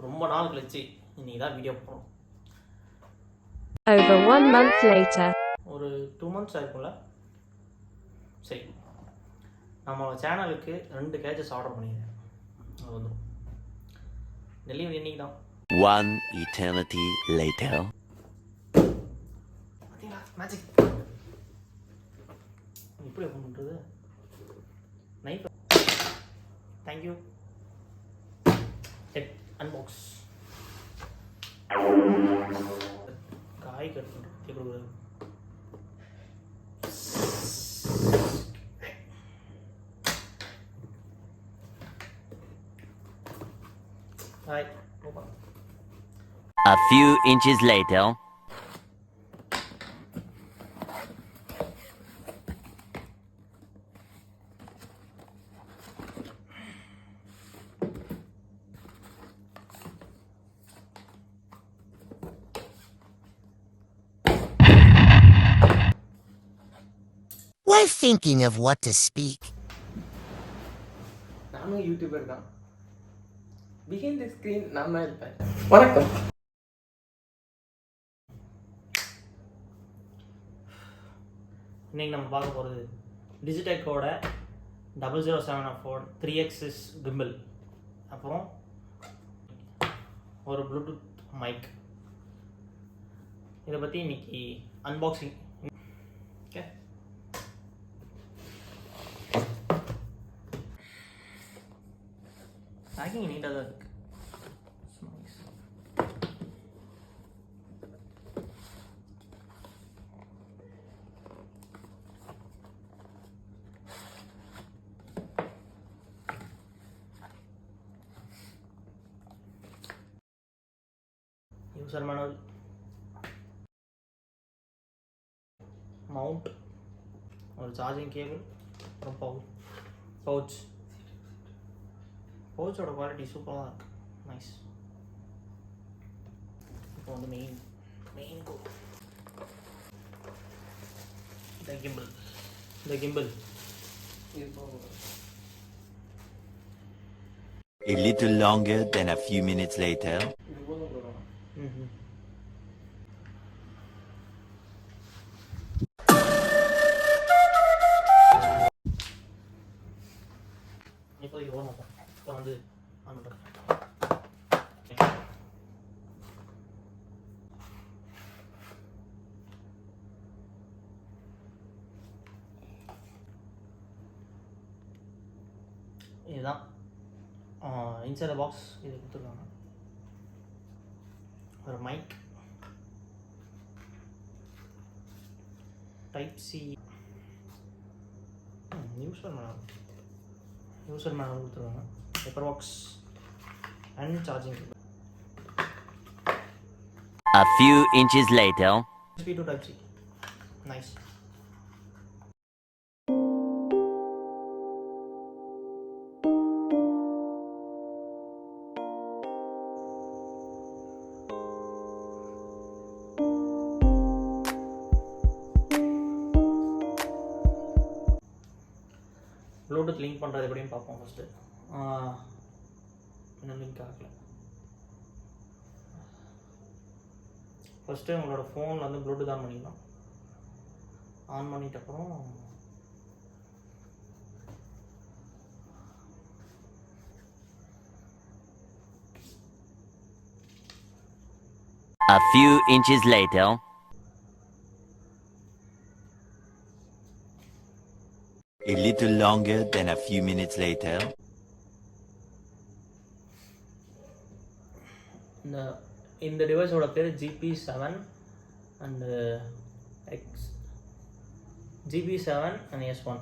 ரொம்ப நாள் கழிச்சு இன்னைக்கு தான் வீடியோ போடுறோம். Over 1 month later. ஒரு 2 months ஆயிருக்கும்ல. சரி, நம்ம சேனலுக்கு 2 கேஜஸ் ஆர்டர் பண்ணியிருக்கேன். அது வந்துடும். டெலிவரி இன்னைக்கு தான். One eternity later. பார்த்தீங்களா மேஜிக் எப்படி ஓப்பன் பண்ணுறது? நைஃப். தேங்க்யூ. Head unbox. காய் கட் பண்ணுறது கொடுக்குறது. Hi. Open. A few inches later. While thinking of what to speak. நானும் யூடியூபர் தான். பிஹைண்ட் தி ஸ்க்ரீன் நான் தான் இருப்பேன். வணக்கம். இன்னைக்கு நம்ம பார்க்க போகிறது டிஜிடெக்கோட 007 3x கிம்பிள், அப்புறம் ஒரு ப்ளூடூத் மைக். இதை பற்றி இன்னைக்கு அன்பாக்சிங். ஓகே, பேக்கிங் நீட்டாக தான் இருக்குது. யூசர் மேனுவல், மவுண்ட், ஒரு சார்ஜிங் கேபிள், அப்புறம் பவுச்சோட குவாலிட்டி சூப்பராக தான் இருக்குது. நைஸ். இப்போ வந்து மெயின் இந்த gimbal A little longer than a few minutes later. இப்போதைக்கு ஓட மாட்டோம். இப்போ வந்து ஆன் பண்ணுறேன். இதுதான் இன்சைட் பாக்ஸ். இது கொடுத்துருக்காங்க. ஒரு mic, type C, user manual கொடுத்துருக்காங்க, paper box and charging. A few inches later. USB to type C. Nice. Bluetooth link பண்ணுறது எப்படின்னு பார்ப்போம். ஃபஸ்ட்டு இன்னும் லிங்க் ஆகல. ஃபஸ்ட்டு உங்களோட ஃபோனில் வந்து ப்ளூடூத் ஆன் பண்ணிக்கலாம். ஆன் பண்ணிட்ட அப்புறம் A few inches later. A little longer than a few minutes later. இந்த டிவைஸோட பேர் GP7 and GP7 and S1.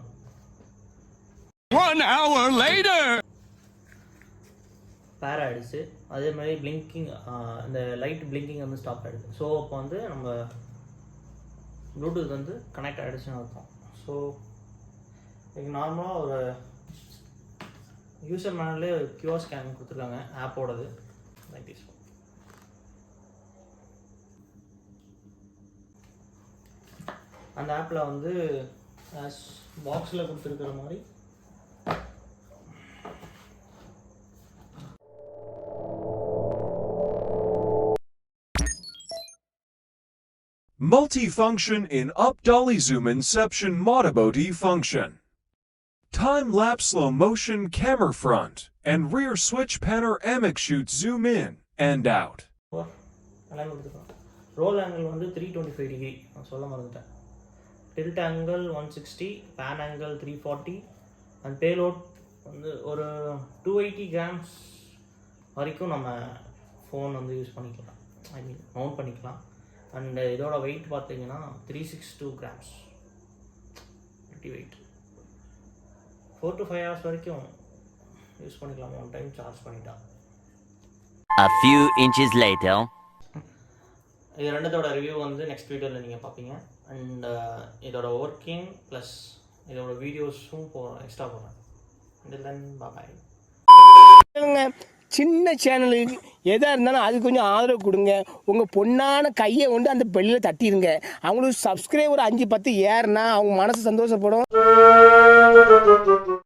1 hour later. பேர் ஆகிடுச்சு. அதே மாதிரி பிளிங்கிங், இந்த லைட் பிளிங்கிங் வந்து ஸ்டாப் ஆகிடுது. ஸோ அப்போ வந்து நம்ம ப்ளூடூத் வந்து கனெக்ட் ஆகிடுச்சுன்னு அர்த்தம். ஸோ இதுக்கு நார்மலாக ஒரு யூசர் மேனுவலே ஒரு QR ஸ்கேன் கொடுத்துருக்காங்க ஆப்போடது. Like this. அந்த ஆப்பில் வந்து பாக்ஸில் கொடுத்துருக்கிற மாதிரி Multifunction in up-dolly zoom inception modabody function. Time-lapse slow motion camera front and rear switch panoramic shoot zoom in and out. Alignment இருக்கும். ரோல் ஆங்கிள் வந்து 325 டிகிரி நான் சொல்ல மறந்துட்டேன். Tilt angle 160, pan angle 340 and payload வந்து ஒரு 280 grams வரைக்கும் நம்ம phone வந்து யூஸ் பண்ணிக்கலாம், ஐ மீன் மவுண்ட் பண்ணிக்கலாம். அண்ட் இதோட வெயிட் பார்த்தீங்கன்னா 362 grams pretty weight. 4 to 5 hours வரைக்கும் யூஸ் பண்ணிக்கலாம் ஒன் டைம் சார்ஜ் பண்ணிட்டா. A few inches later. இது ரெண்டத்தோட ரிவ்யூ வந்து நெக்ஸ்ட் வீடியோவில் நீங்கள் பார்ப்பீங்க. அண்ட் இதோட ஒர்க்கிங் ப்ளஸ் இதோட வீடியோஸும் எக்ஸ்ட்ரா போடுறேன். அண்ட் தென் பாய். சின்ன சேனலுக்கு எதாக இருந்தாலும் அது கொஞ்சம் ஆதரவு கொடுங்க. உங்கள் பொண்ணான கையை கொண்டு அந்த பெல்லில் தட்டிடுங்க. அவங்களுக்கு சப்ஸ்கிரைபர் 5-10 ஏறுனா அவங்க மனசு சந்தோஷப்படும்.